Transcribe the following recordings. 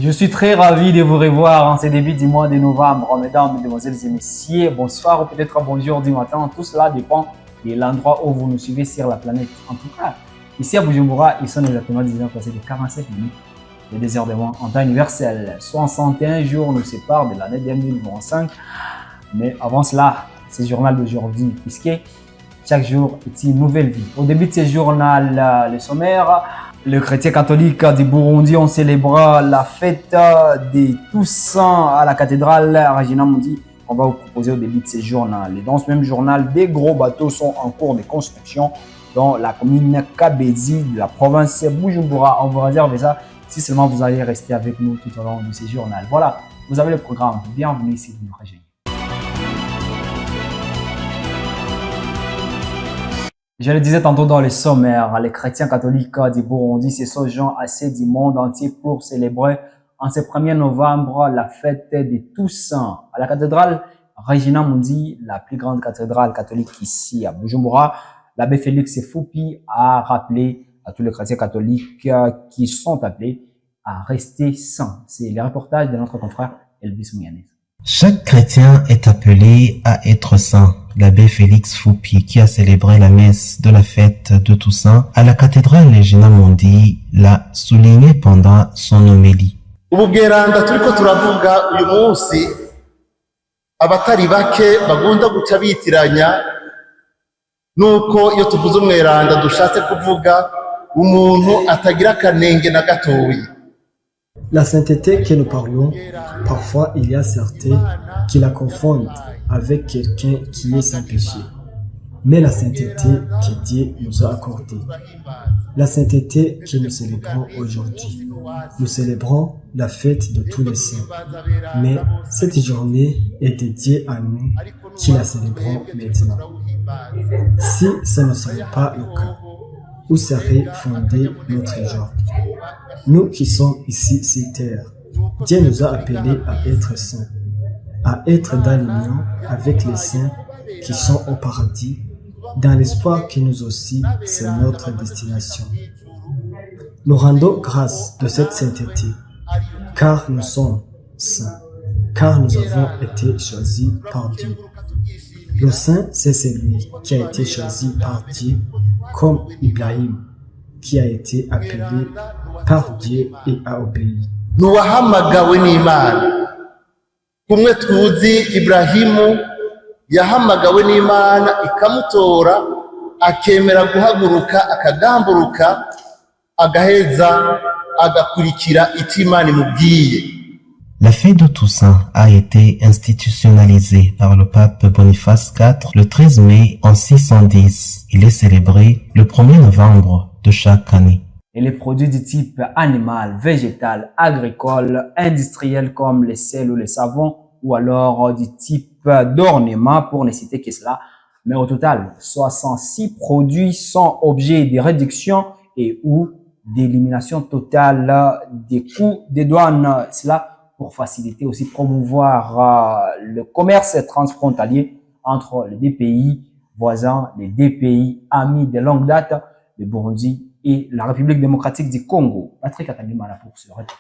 Je suis très ravi de vous revoir en ce début du mois de novembre. Mesdames, mesdemoiselles et messieurs, bonsoir ou peut-être bonjour du matin. Tout cela dépend de l'endroit où vous nous suivez sur la planète. En tout cas, ici à Bujumbura, ils sont exactement 19 passés de 47 minutes de 2 heures de moins en temps universel. 61 jours nous séparent de l'année 2025. Mais avant cela, c'est le journal d'aujourd'hui, puisque chaque jour est une nouvelle vie. Au début de ce journal, le sommaire, les chrétiens catholiques du Burundi ont célébré la fête des Toussaint à la cathédrale Regina Mundi. On va vous proposer au début de ce journal. Et dans ce même journal, des gros bateaux sont en cours de construction dans la commune Kabezi de la province Bujumbura. On vous réserve ça si seulement vous allez rester avec nous tout au long de ce journal. Voilà, vous avez le programme. Bienvenue ici vous nous rejoignez. Je le disais tantôt dans le sommaire, les chrétiens catholiques du Burundi se sont joints à ceux du monde entier pour célébrer en ce 1er novembre la fête des Toussaint. À la cathédrale Regina Mundi, la plus grande cathédrale catholique ici à Bujumbura, l'abbé Félix Foupi a rappelé à tous les chrétiens catholiques qui sont appelés à rester saints. C'est le reportage de notre confrère Elvis Mouyanes. Chaque chrétien est appelé à être saint. L'abbé Félix Foupi, qui a célébré la messe de la fête de Toussaint à la cathédrale Regina Mundi, l'a souligné pendant son homélie. Ububweranda turiko turavuga uyu munsi abatari bake bagunda guca bitiranya nuko iyo tuvuze umweranda dushatse kuvuga umuntu atagira kanenge na gatoyi. La sainteté que nous parlons, parfois il y a certains qui la confondent avec quelqu'un qui est sans péché. Mais la sainteté que Dieu nous a accordée, la sainteté que nous célébrons aujourd'hui, nous célébrons la fête de tous les saints. Mais cette journée est dédiée à nous qui la célébrons maintenant. Si ce ne serait pas le cas, où serait fondée notre joie? Nous qui sommes ici sur terre, Dieu nous a appelés à être saints, à être dans l'union avec les saints qui sont au paradis, dans l'espoir que nous aussi, c'est notre destination. Nous rendons grâce de cette sainteté, car nous sommes saints, car nous avons été choisis par Dieu. Le saint, c'est celui qui a été choisi par Dieu, comme Ibrahim, qui a été appelé par Dieu et a obéi. Nuwahamagawe n'Imana. Kumwe tuzi Ibrahimu yahamagawe n'Imana ikamutora akemera guhaguruka akagamburuka agaheza agakurikira icyo Imana imubwiye. La fête de Toussaint a été institutionnalisée par le pape Boniface IV le 13 mai en 610. Il est célébré le 1er novembre de chaque année. Et les produits du type animal, végétal, agricole, industriel comme les sels ou les savons, ou alors du type d'ornement pour ne citer que cela. Mais au total, 66 produits sont objets de réduction et ou d'élimination totale des coûts des douanes. Cela pour faciliter aussi promouvoir le commerce transfrontalier entre les deux pays voisins, les deux pays amis de longue date, le Burundi et la République démocratique du Congo. Patrick Atangimana pour ce reportage.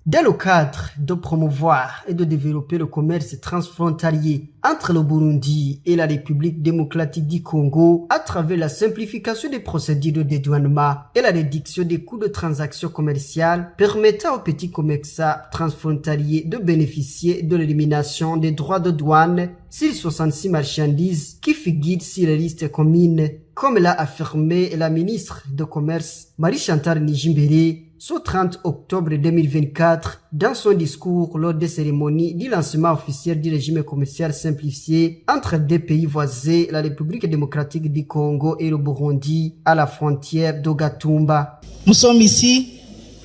Dans le cadre de promouvoir et de développer le commerce transfrontalier entre le Burundi et la République démocratique du Congo à travers la simplification des procédures de dédouanement et la réduction des coûts de transactions commerciales permettant aux petits commerçants transfrontaliers de bénéficier de l'élimination des droits de douane sur 66 marchandises qui figurent sur les listes communes, comme l'a affirmé la ministre de Commerce Marie-Chantal Nijimbere ce 30 octobre 2024 dans son discours lors des cérémonies du lancement officiel du régime commercial simplifié entre deux pays voisins, la République démocratique du Congo et le Burundi, à la frontière d'Ogatumba. Nous sommes ici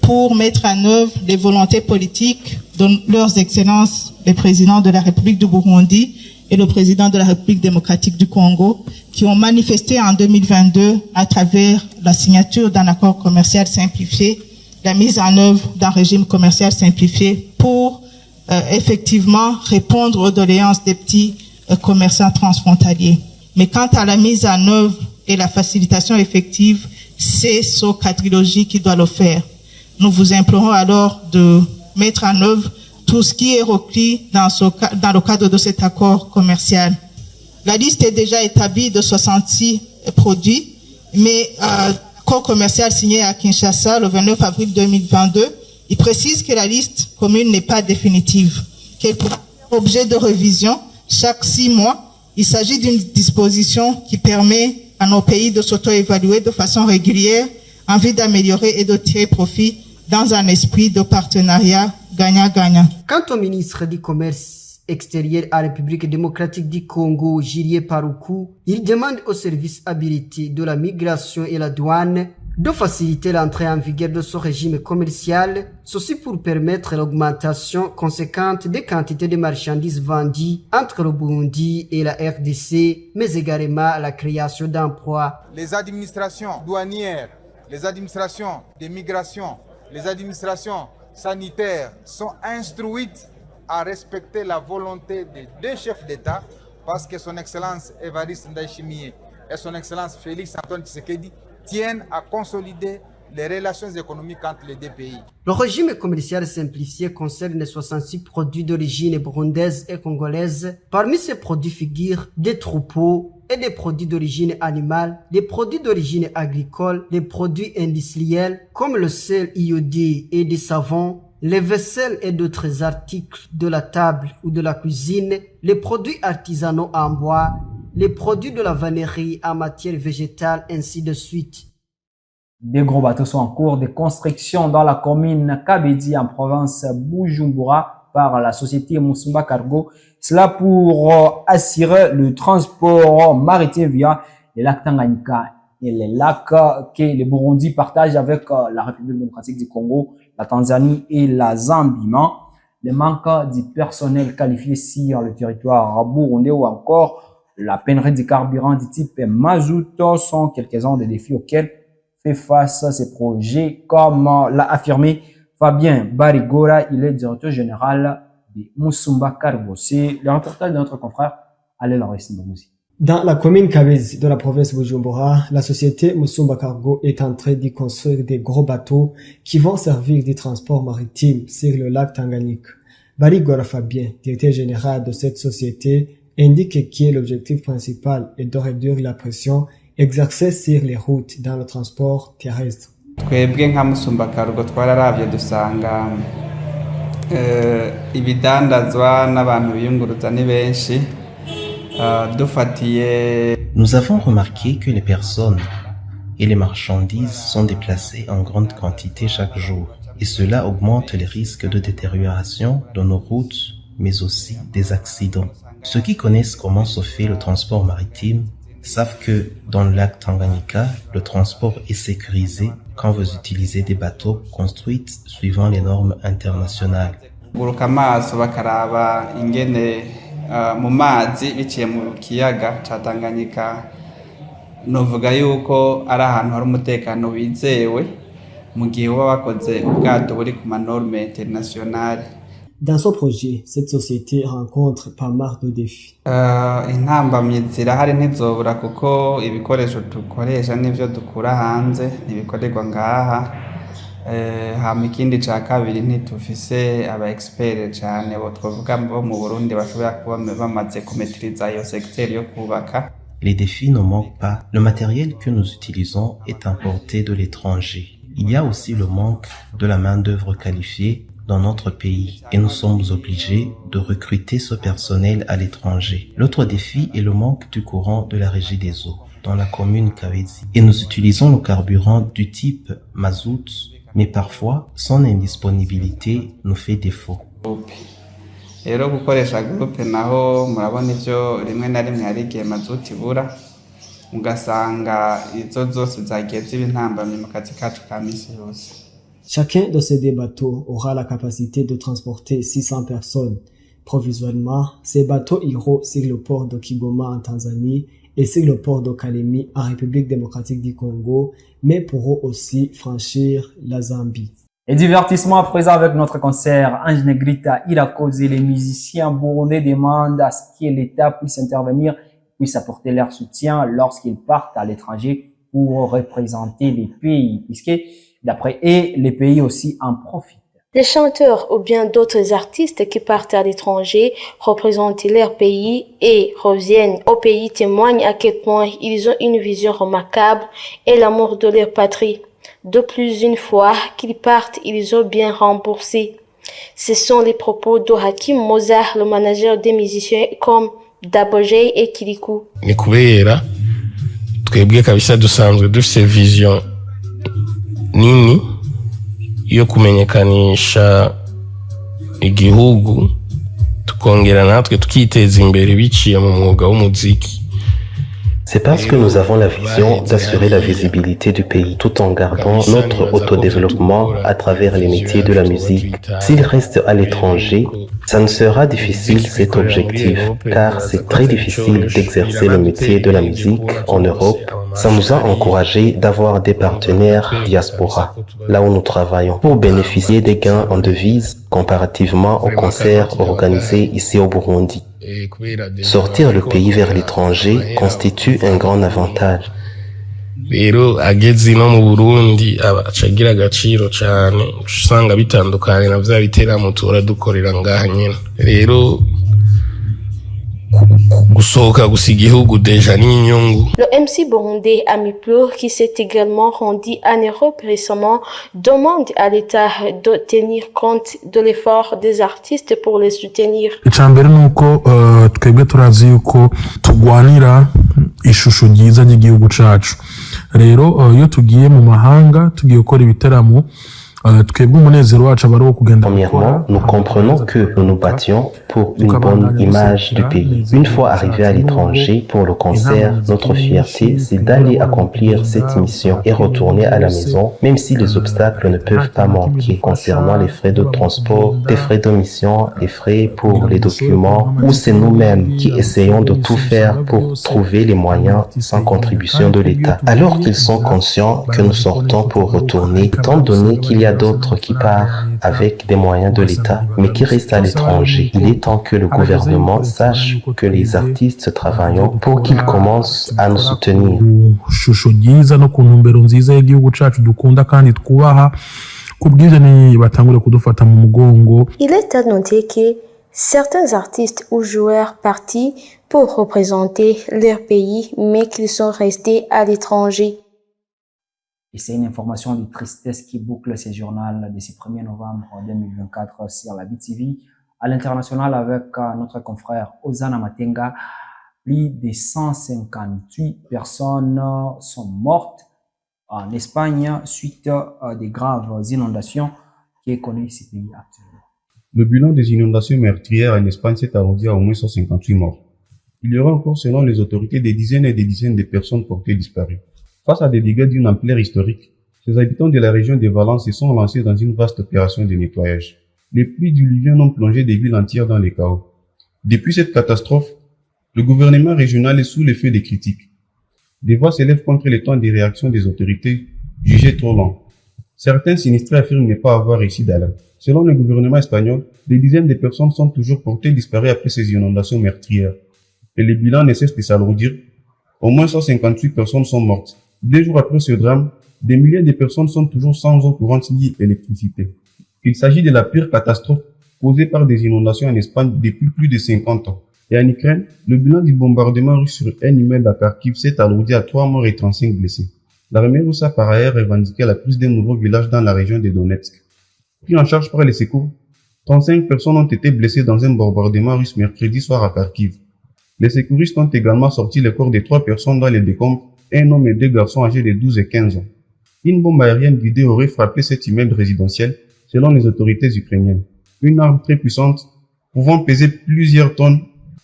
pour mettre en œuvre les volontés politiques de leurs excellences, les présidents de la République du Burundi et le président de la République démocratique du Congo, qui ont manifesté en 2022 à travers la signature d'un accord commercial simplifié, la mise en œuvre d'un régime commercial simplifié pour effectivement répondre aux doléances des petits commerçants transfrontaliers. Mais quant à la mise en œuvre et la facilitation effective, c'est ce quadrilogie qui doit le faire. Nous vous implorons alors de mettre en œuvre tout ce qui est requis dans le cadre de cet accord commercial. La liste est déjà établie de 66 produits, mais l'accord commercial signé à Kinshasa le 29 avril 2022, il précise que la liste commune n'est pas définitive, qu'elle pourra faire objet de révision chaque 6 mois. Il s'agit d'une disposition qui permet à nos pays de s'auto-évaluer de façon régulière en vue d'améliorer et de tirer profit dans un esprit de partenariat gagnant-gagnant. Quant au ministre du Commerce extérieur à la République démocratique du Congo, Julien Paluku, il demande aux services habilités de la migration et la douane de faciliter l'entrée en vigueur de ce régime commercial, ceci pour permettre l'augmentation conséquente des quantités de marchandises vendues entre le Burundi et la RDC, mais également la création d'emplois. Les administrations douanières, les administrations de migration, les administrations sanitaires sont instruites à respecter la volonté des deux chefs d'État parce que son Excellence Évariste Ndayishimiye et son Excellence Félix Antoine Tshisekedi tiennent à consolider les relations économiques entre les deux pays. Le régime commercial simplifié concerne les 66 produits d'origine burundaise et congolaise. Parmi ces produits figurent des troupeaux et des produits d'origine animale, des produits d'origine agricole, des produits industriels comme le sel iodé et des savons, les vaisselles et d'autres articles de la table ou de la cuisine, les produits artisanaux en bois, les produits de la vannerie en matière végétale, ainsi de suite. Des gros bateaux sont en cours de construction dans la commune Kabedi en province Bujumbura par la société Musumba Cargo. Cela pour assurer le transport maritime via les lacs Tanganyika et les lacs que le Burundi partage avec la République démocratique du Congo, la Tanzanie et la Zambie. Le manque du personnel qualifié sur le territoire burundais ou encore la pénurie de carburant du type mazout sont quelques-uns des défis auxquels fait face à ces projets, comme l'a affirmé Fabien Barigora, il est directeur général de Musumba Cargo. C'est le reportage de notre confrère Alela Ressindomouzi. Dans la commune Kabezi de la province Bujumbura, la société Musumba Cargo est en train de construire des gros bateaux qui vont servir de transport maritime sur le lac Tanganyika. Barigora Fabien, directeur général de cette société, indique que l'objectif principal est de réduire la pression exercée sur les routes dans le transport terrestre. Twebwe nka Musumba Cargo twararavye dusanga ibidandazwa n'abantu biyunguruza ni benshi. Nous avons remarqué que les personnes et les marchandises sont déplacées en grande quantité chaque jour et cela augmente les risques de détérioration de nos routes mais aussi des accidents. Ceux qui connaissent comment se fait le transport maritime savent que dans le lac Tanganyika, le transport est sécurisé quand vous utilisez des bateaux construits suivant les normes internationales. Mu mazi biciye mu kiyaga ca Tanganyika novuga yuko ari ahantu hari umutekano wizewe mu gihe baba bakoze ubwato buri ku manorme internationale. Dans ce projet, cette société rencontre pas mal de défis. Intambamyi zirahari ntizobura kuko ibikoresho dukoresha n'ivyo dukura hanze ntibikorerwa ngaha. Hama ikindi ca kabiri ntitufise aba expert cyane bo twavuga bo mu Burundi bashobora kuba bamaze kumetriza iyo secteur yo kubaka. Les défis ne manquent pas. Le matériel que nous utilisons est importé de l'étranger. Il y a aussi le manque de la main-d'œuvre qualifiée dans notre pays et nous sommes obligés de recruter ce personnel à l'étranger. L'autre défi est le manque du courant de la régie des eaux dans la commune Kabezi. Et nous utilisons le carburant du type mazout, mais parfois son indisponibilité nous fait défaut. Rero gukoresha groupe naho murabona ivyo rimwe na rimwe hari igihe mazuti ibura ugasanga izo zose zagiye ziba intambamyi mu kazi kacu ka misi yose. Chacun de ces deux bateaux aura la capacité de transporter 600 personnes. Provisoirement, ces bateaux iront sur le port de Kigoma en Tanzanie et sur le port de Kalemi en République démocratique du Congo, mais pourront aussi franchir la Zambie. Et divertissement à présent avec notre concert Ange Negrita, il a causé les musiciens burundais demandent à ce que l'État puisse intervenir, puisse apporter leur soutien lorsqu'ils partent à l'étranger pour représenter les pays, puisque d'après eux, les pays aussi en profitent. Les chanteurs ou bien d'autres artistes qui partent à l'étranger, représentent leur pays et reviennent au pays témoignent à quel point ils ont une vision remarquable et l'amour de leur patrie. De plus une fois qu'ils partent, ils ont bien remboursé. Ce sont les propos de Hakim Mozart, le manager des musiciens comme Dabojay et Kirikou. Ni kubera twebwe kabisa dusanzwe dufite vision nini yo kumenyekanisha igihugu tukongera natwe tukiteza imbere biciye mu mwuga w'umuziki. C'est parce que nous avons la vision d'assurer la visibilité du pays tout en gardant notre autodéveloppement à travers les métiers de la musique. S'il reste à l'étranger, ça ne sera difficile cet objectif, car c'est très difficile d'exercer le métier de la musique en Europe. Ça nous a encouragé d'avoir des partenaires diaspora, là où nous travaillons, pour bénéficier des gains en devises comparativement aux concerts organisés ici au Burundi. Sortir le pays vers l'étranger constitue un grand avantage. Rero ageze no mu Burundi abacagira agaciro cyane usanga bitandukanye na vya biteramo tura dukorera ngaha nyene. Rero gusohoka gusiga igihugu deja n'inyungu. Le MC burundais Ami Plour, qui s'est également rendu en Europe récemment, demande à l'État de tenir compte de l'effort des artistes pour les soutenir. Icambere nuko twebwe turazi yuko tugwanira ishusho ryiza ry'igihugu cacu. Rero iyo tugiye mu mahanga tugiye gukora ibitaramo Premièrement, nous comprenons que nous nous battions pour une bonne image du pays. Une fois arrivés à l'étranger pour le concert, notre fierté, c'est d'aller accomplir cette mission et retourner à la maison, même si les obstacles ne peuvent pas manquer concernant les frais de transport, les frais de mission, les frais pour les documents, ou c'est nous-mêmes qui essayons de tout faire pour trouver les moyens sans contribution de l'État. Alors qu'ils sont conscients que nous sortons pour retourner, étant donné qu'il y a d'autres qui partent avec des moyens de l'État, mais qui restent à l'étranger. Il est temps que le gouvernement sache que les artistes travaillent pour qu'ils commencent à nous soutenir. Il est à noter que certains artistes ou joueurs partis pour représenter leur pays, mais qu'ils sont restés à l'étranger. Et c'est une information de tristesse qui boucle ce journal de ce 1er novembre 2024 sur la BTV. À l'international, avec notre confrère Ozana Matenga, plus de 158 personnes sont mortes en Espagne suite à des graves inondations qui connaissent ce pays actuellement. Le bilan des inondations meurtrières en Espagne s'est arrondi à au moins 158 morts. Il y aura encore, selon les autorités, des dizaines et des dizaines de personnes portées disparues. Face à des dégâts d'une ampleur historique, les habitants de la région de Valence se sont lancés dans une vaste opération de nettoyage. Les pluies diluviennes ont plongé des villes entières dans les chaos. Depuis cette catastrophe, le gouvernement régional est sous l'effet des critiques. Des voix s'élèvent contre le temps de réaction des autorités, jugées trop lent. Certains sinistrés affirment ne pas avoir réussi d'alerte. Selon le gouvernement espagnol, des dizaines de personnes sont toujours portées disparues après ces inondations meurtrières. Et le bilan ne cesse de s'alourdir. Au moins 158 personnes sont mortes. 2 jours après ce drame, des milliers de personnes sont toujours sans eau courante ni électricité. Il s'agit de la pire catastrophe causée par des inondations en Espagne depuis plus de 50 ans. Et en Ukraine, le bilan du bombardement russe sur un immeuble à Kharkiv s'est alourdi à 3 morts et 35 blessés. L'armée russe a par ailleurs revendiqué la prise d'un nouveau village dans la région de Donetsk. Pris en charge par les secours, 35 personnes ont été blessées dans un bombardement russe mercredi soir à Kharkiv. Les secouristes ont également sorti le corps de 3 personnes dans les décombres, un homme et 2 garçons âgés de 12 et 15 ans. Une bombe aérienne guidée aurait frappé cet immeuble résidentiel, selon les autorités ukrainiennes. Une arme très puissante, pouvant peser plusieurs tonnes,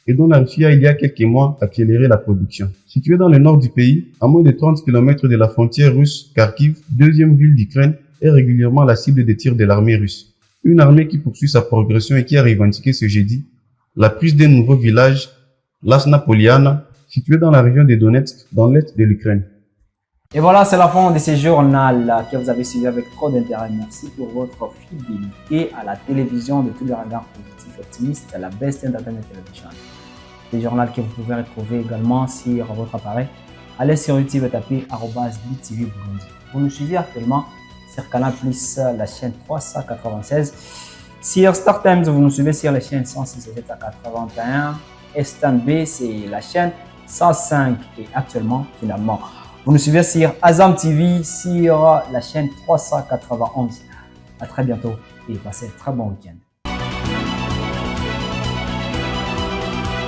et dont la Russie a il y a quelques mois accéléré la production. Située dans le nord du pays, à moins de 30 km de la frontière russe, Kharkiv, deuxième ville d'Ukraine, est régulièrement la cible des tirs de l'armée russe. Une armée qui poursuit sa progression et qui a revendiqué ce jeudi la prise d'un nouveau village, Lasna Poliana, situé dans la région de Donetsk, dans l'est de l'Ukraine. Et voilà, c'est la fin de ce journal que vous avez suivi avec trop d'intérêt. Merci pour votre fidélité à la télévision de tous les regards positifs et optimistes, la Best Entertainment Television. C'est un journal que vous pouvez retrouver également sur votre appareil. Allez sur YouTube et tapez @BTV Burundi. Vous nous suivez actuellement sur Canal+, la chaîne 396. Sur Star Times, vous nous suivez sur la chaîne 167 à 81. Estan B, c'est la chaîne 105. Et actuellement, finalement, vous nous suivez sur Azam TV, sur la chaîne 391. À très bientôt et passez un très bon week-end.